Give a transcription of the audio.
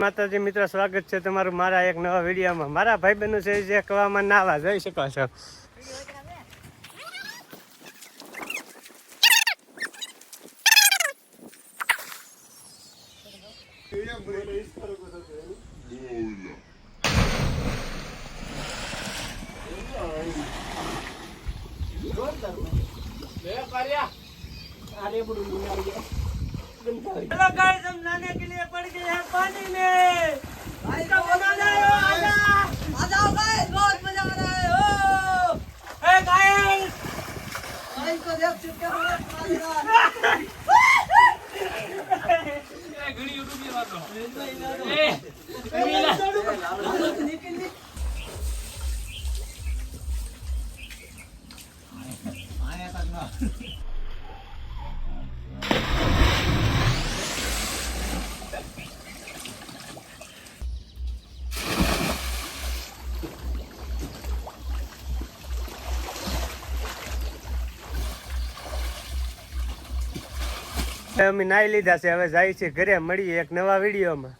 માતાજી મિત્રો, સ્વાગત છે તમારું મારા એક નવા વિડીયોમાં. મારા ભાઈબંધો છે જે કવામાં નાવા જઈ શકો છો. हेलो गाइस, हम नहाने के लिए पड़ गए हैं पानी में। भाई को बनाना है, आ जाओ गाइस, बहुत मजा आ रहा है। ओ हे गाइस, भाई को देख सकते हो घड़ी यूट्यूब ये बात ए निकल आया तक ना અમે નાઈ લીધા છે, હવે જાય છે ઘરે. મળીએ એક નવા વિડીયોમાં.